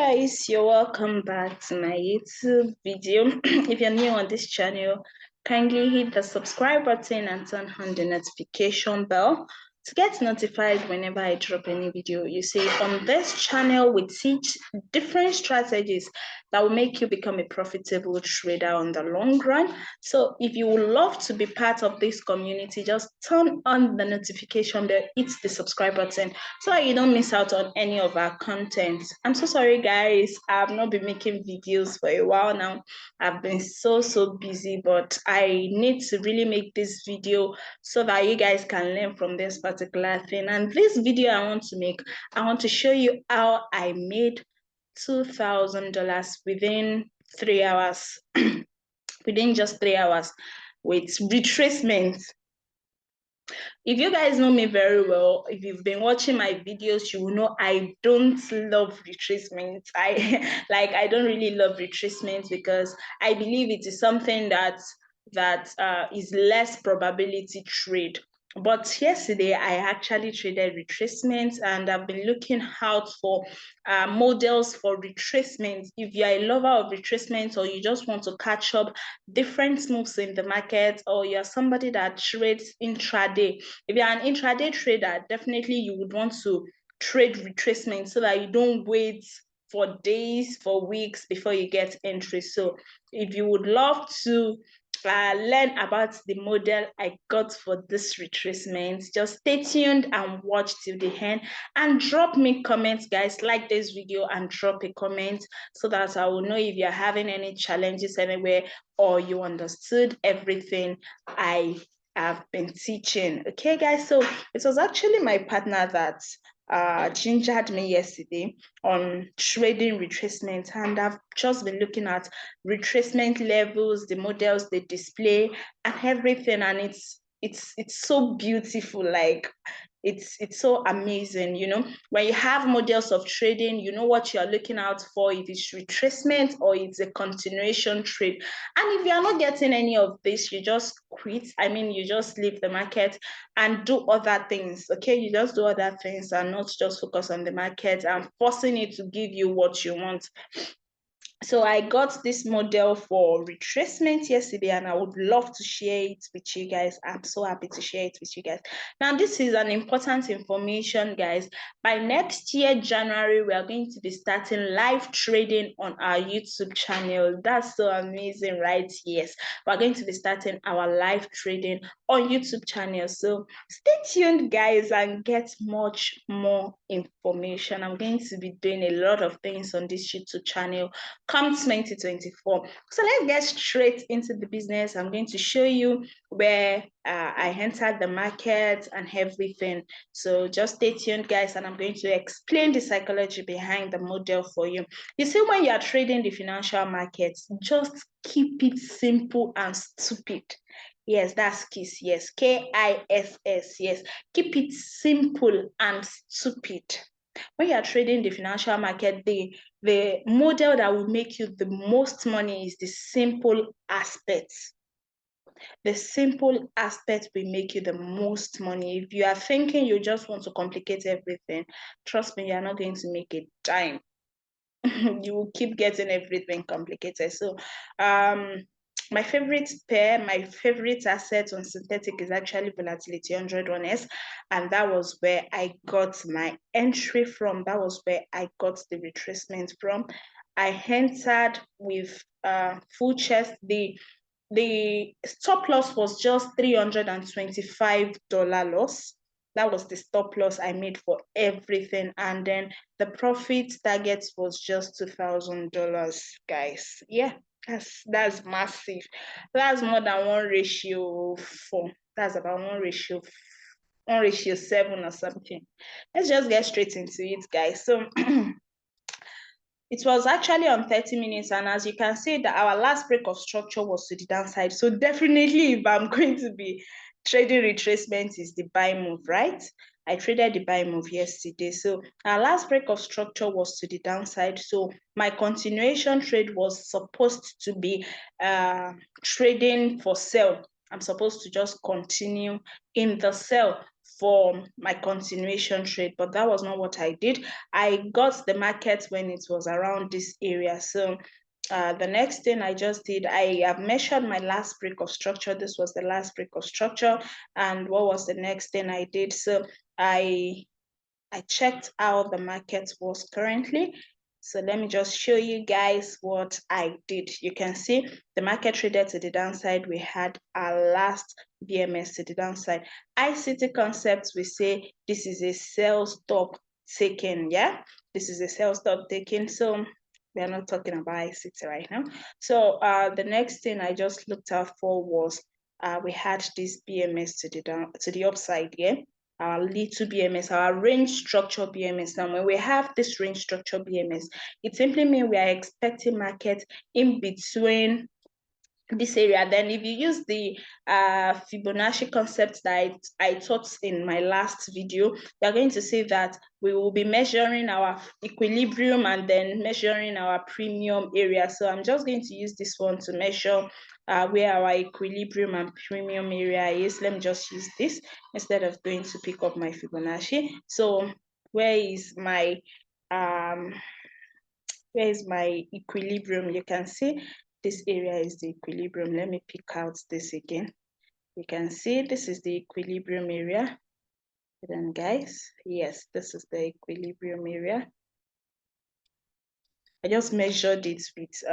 guys, you're welcome back to my YouTube video. If you're new on this channel, kindly hit the subscribe button and turn on the notification bell to get notified whenever I drop any video. You see, on this channel we teach different strategies that will make you become a profitable trader on the long run. So if you would love to be part of this community, just turn on the notification bell, hit the subscribe button so that you don't miss out on any of our content. I'm so sorry guys, I've not been making videos for a while now. I've been so busy, but I need to really make this video so that you guys can learn from this particular thing. And this video I want to show you how I made $2,000 within 3 hours. Within just 3 hours with retracement. If you guys know me very well, if you've been watching my videos, you will know I don't love retracement. I don't really love retracement because I believe it is something that is less probability trade. But yesterday I actually traded retracement, and I've been looking out for models for retracement. If you're a lover of retracement, or you just want to catch up different moves in the market, or you're somebody that trades intraday, if you're an intraday trader, definitely you would want to trade retracement so that you don't wait for days, for weeks before you get entry. So if you would love to learn about the model I got for this retracement, just stay tuned and watch till the end, and drop me comments, guys. Like this video and drop a comment so that I will know if you're having any challenges anywhere or you understood everything I have been teaching. Okay guys, so it was actually my partner that gingered me yesterday on trading retracement, and I've just been looking at retracement levels, the models they display, and everything, and it's so beautiful. Like it's so amazing. You know, when you have models of trading, you know what you're looking out for, if it's retracement or it's a continuation trade. And if you're not getting any of this, you just quit. I mean, you just leave the market and do other things. Okay, you just do other things and not just focus on the market and forcing it to give you what you want. So I got this model for retracement yesterday, and I would love to share it with you guys. I'm so happy to share it with you guys. Now, this is an important information, guys. By next year, January, we are going to be starting live trading on our YouTube channel. That's so amazing, right? Yes, we're going to be starting our live trading on YouTube channel. So stay tuned, guys, and get much more information. I'm going to be doing a lot of things on this YouTube channel come 2024. So let's get straight into the business. I'm going to show you where I entered the market and everything. So just stay tuned, guys, and I'm going to explain the psychology behind the model for you. You see, when you are trading the financial markets, just keep it simple and stupid. Yes, that's KISS. Yes, KISS. Yes, keep it simple and stupid. When you are trading the financial market, the model that will make you the most money is the simple aspects. The simple aspect will make you the most money. If you are thinking you just want to complicate everything, trust me, you're not going to make a dime. You will keep getting everything complicated. So my favorite pair, my favorite asset on synthetic is actually Volatility 101S, and that was where I got my entry from. That was where I got the retracement from. I entered with full chest. The stop loss was just $325 loss. That was the stop loss I made for everything, and then the profit target was just $2,000, guys. Yeah, that's massive. That's more than 1:4. That's about 1:7 or something. Let's just get straight into it, guys. So it was actually on 30 minutes, and as you can see, that our last break of structure was to the downside. So definitely, if I'm going to be trading retracement, is the buy move, right? I traded the buy move yesterday. So our last break of structure was to the downside. So my continuation trade was supposed to be trading for sell. I'm supposed to just continue in the sell for my continuation trade, but that was not what I did. I got the market when it was around this area. So the next thing I just did, I have measured my last break of structure. This was the last break of structure. And what was the next thing I did? So I checked how the market was currently. So let me just show you guys what I did. You can see the market traded to the downside. We had our last BMS to the downside. ICT concepts, we say this is a sell stop taken. Yeah, this is a sell stop taken. So we are not talking about ICT right now. So the next thing I just looked out for was we had this BMS to the upside. Yeah, our little BMS, our range structure BMS. Now, when we have this range structure BMS, it simply means we are expecting market in between this area. Then if you use the Fibonacci concept that I taught in my last video, you're going to see that we will be measuring our equilibrium and then measuring our premium area. So I'm just going to use this one to measure where our equilibrium and premium area is. Let me just use this instead of going to pick up my Fibonacci. So where is my equilibrium? You can see this area is the equilibrium. Let me pick out this again. You can see this is the equilibrium area. Then guys, yes, this is the equilibrium area. I just measured it with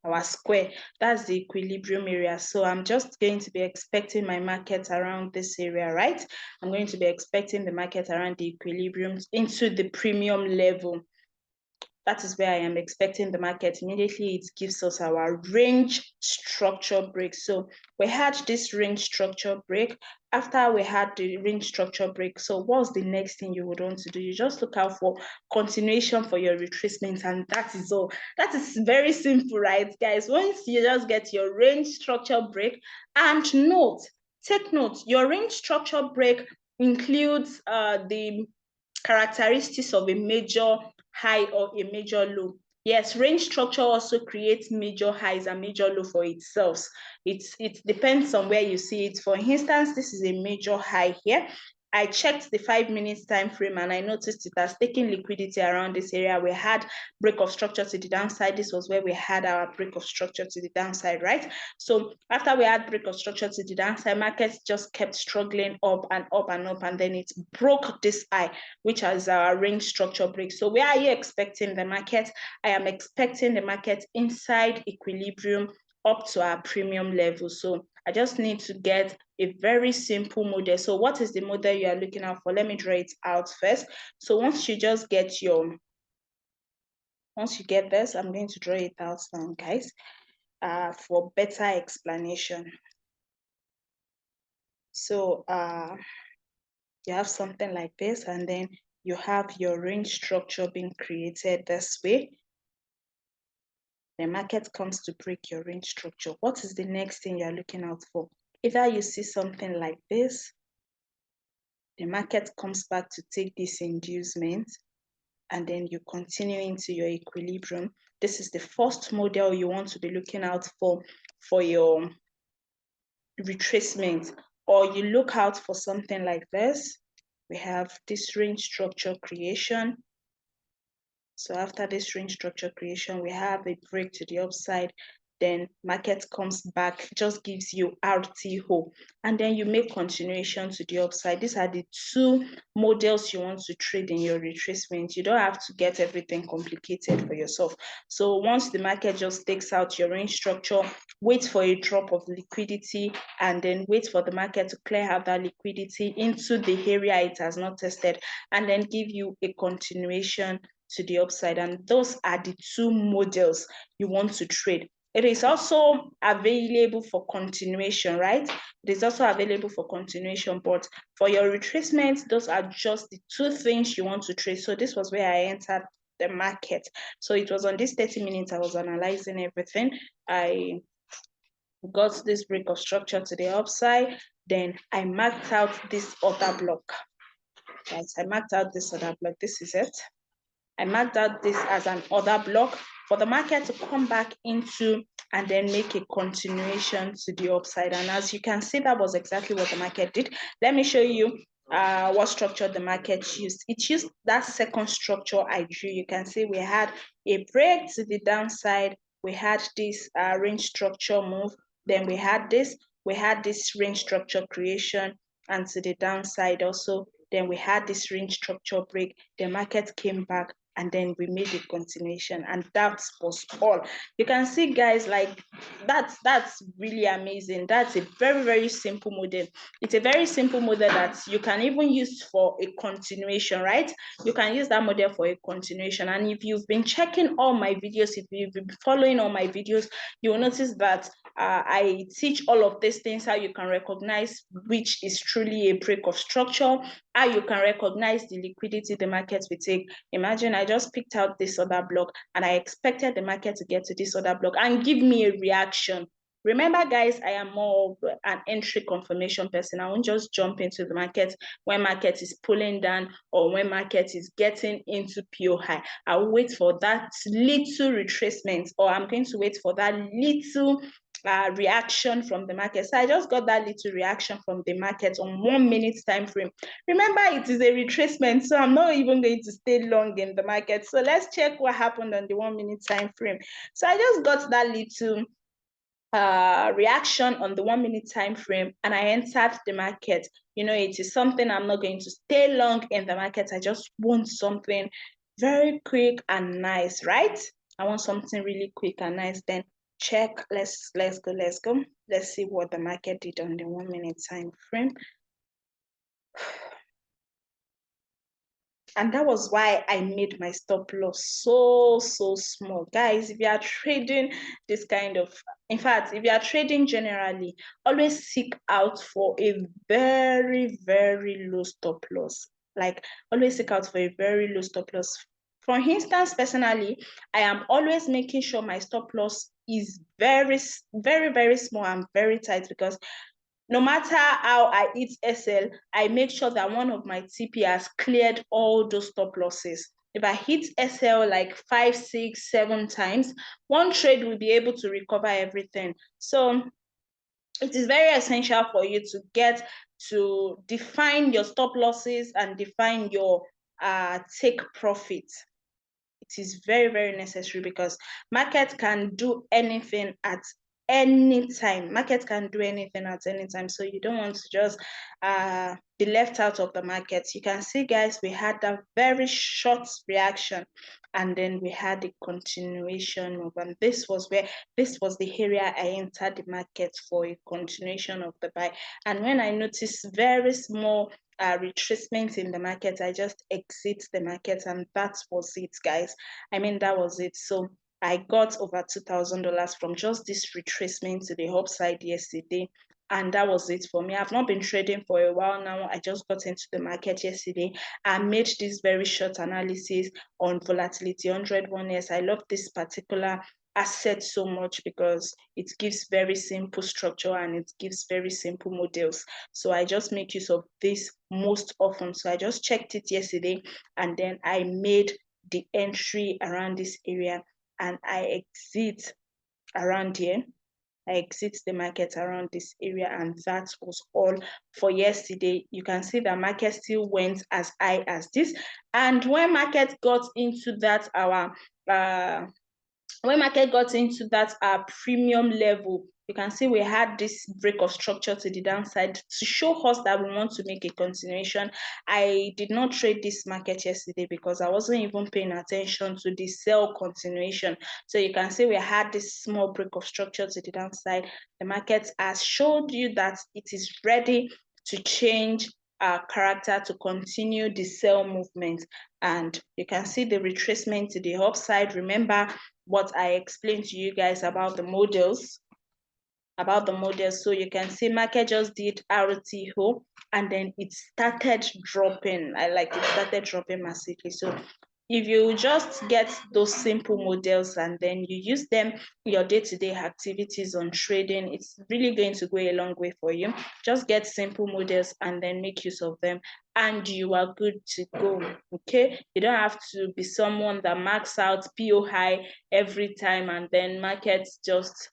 our square. That's the equilibrium area. So I'm just going to be expecting my market around this area, right? I'm going to be expecting the market around the equilibrium into the premium level. That is where I am expecting the market. Immediately, it gives us our range structure break. So we had this range structure break. After we had the range structure break, so what's the next thing you would want to do? You just look out for continuation for your retracement, and that is all. That is very simple, right, guys? Once you just get your range structure break, and take note, your range structure break includes the characteristics of a major high or a major low. Yes, range structure also creates major highs and major low for itself. It depends on where you see it. For instance, this is a major high here. I checked the 5 minutes time frame and I noticed it has taken liquidity around this area. We had break of structure to the downside. This was where we had our break of structure to the downside, right? So after we had break of structure to the downside, markets just kept struggling up and up and up, and then it broke this high, which is our range structure break. So where are you expecting the market? I am expecting the market inside equilibrium up to our premium level. So I just need to get a very simple model. So what is the model you are looking out for? Let me draw it out first. So once you get this, I'm going to draw it out now, guys, for better explanation. So you have something like this, and then you have your range structure being created this way. The market comes to break your range structure. What is the next thing you're looking out for? Either you see something like this, the market comes back to take this inducement, and then you continue into your equilibrium. This is the first model you want to be looking out for your retracement. Or you look out for something like this. We have this range structure creation. So after this range structure creation, we have a break to the upside. Then market comes back, just gives you RTO, and then you make continuation to the upside. These are the two models you want to trade in your retracement. You don't have to get everything complicated for yourself. So once the market just takes out your range structure, wait for a drop of liquidity, and then wait for the market to clear out that liquidity into the area it has not tested, and then give you a continuation to the upside. And those are the two models you want to trade. It is also available for continuation, right? It is also available for continuation, but for your retracement, those are just the two things you want to trade. So this was where I entered the market. So it was on this 30 minutes I was analyzing everything. I got this break of structure to the upside. Then I marked out this other block. Right, I marked out this other block. This is it. I marked out this as an order block. for the market to come back into and then make a continuation to the upside. And as you can see, that was exactly what the market did. Let me show you what structure the market used. It used that second structure I drew. You can see we had a break to the downside. We had this range structure move. Then we had this range structure creation, and to the downside also. Then we had this range structure break. The market came back, and then we made a continuation, and that was all. You can see, guys, like that's really amazing. That's a very, very simple model. It's a very simple model that you can even use for a continuation, right? You can use that model for a continuation. And if you've been checking all my videos, if you've been following all my videos, you will notice that I teach all of these things, how you can recognize which is truly a break of structure, how you can recognize the liquidity the market will take. Imagine I just picked out this other block and I expected the market to get to this other block and give me a reaction. Remember, guys, I am more of an entry confirmation person. I won't just jump into the market when market is pulling down or when market is getting into pure high. I'll wait for that little retracement, or I'm going to wait for that little reaction from the market. So I just got that little reaction from the market on 1 minute time frame. Remember, it is a retracement, so I'm not even going to stay long in the market. So let's check what happened on the 1 minute time frame. So I just got that little reaction on the 1 minute time frame, and I entered the market. You know, it is something I'm not going to stay long in the market. I just want something very quick and nice, right? I want something really quick and nice. Then check. Let's go. Let's see what the market did on the 1 minute time frame. And that was why I made my stop loss so small. Guys, if you are trading this kind of, in fact, if you are trading generally, always seek out for a very, very low stop loss. Like, always seek out for a very low stop loss. For instance, personally, I am always making sure my stop loss is very, very, very small and very tight, because no matter how I hit SL, I make sure that one of my TP has cleared all those stop losses. If I hit SL like 5, 6, 7 times, one trade will be able to recover everything. So it is very essential for you to get to define your stop losses and define your take profit. It is very, very necessary, because market can do anything at any time. Market can do anything at any time. So you don't want to just be left out of the market. You can see, guys, we had a very short reaction, and then we had a continuation move. And this was the area I entered the market for a continuation of the buy. And when I noticed very small retracement in the market, I just exit the market, and that was it, guys. I mean, that was it. So I got over $2,000 from just this retracement to the upside yesterday, and that was it for me. I've not been trading for a while now. I just got into the market yesterday. I made this very short analysis on volatility 101s. I love this particular asset so much because it gives very simple structure and it gives very simple models. So I just make use of this most often. So I just checked it yesterday, and then I made the entry around this area, and I exit around here. I exit the market around this area, and that was all for yesterday. You can see the market still went as high as this, and when market got into that premium level, you can see we had this break of structure to the downside to show us that we want to make a continuation. I did not trade this market yesterday because I wasn't even paying attention to the sell continuation. So you can see we had this small break of structure to the downside. The market has showed you that it is ready to change character to continue the sell movement, and you can see the retracement to the upside. Remember what I explained to you guys about the models. So you can see market just did RTO, and then it started dropping. It started dropping massively. So if you just get those simple models and then you use them in your day-to-day activities on trading, it's really going to go a long way for you. Just get simple models and then make use of them, and you are good to go. Okay, you don't have to be someone that marks out PO high every time and then markets just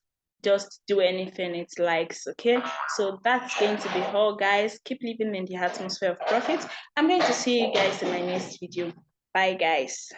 do anything it likes. Okay, so that's going to be all, guys. Keep living in the atmosphere of profit. I'm going to see you guys in my next video. Bye, guys.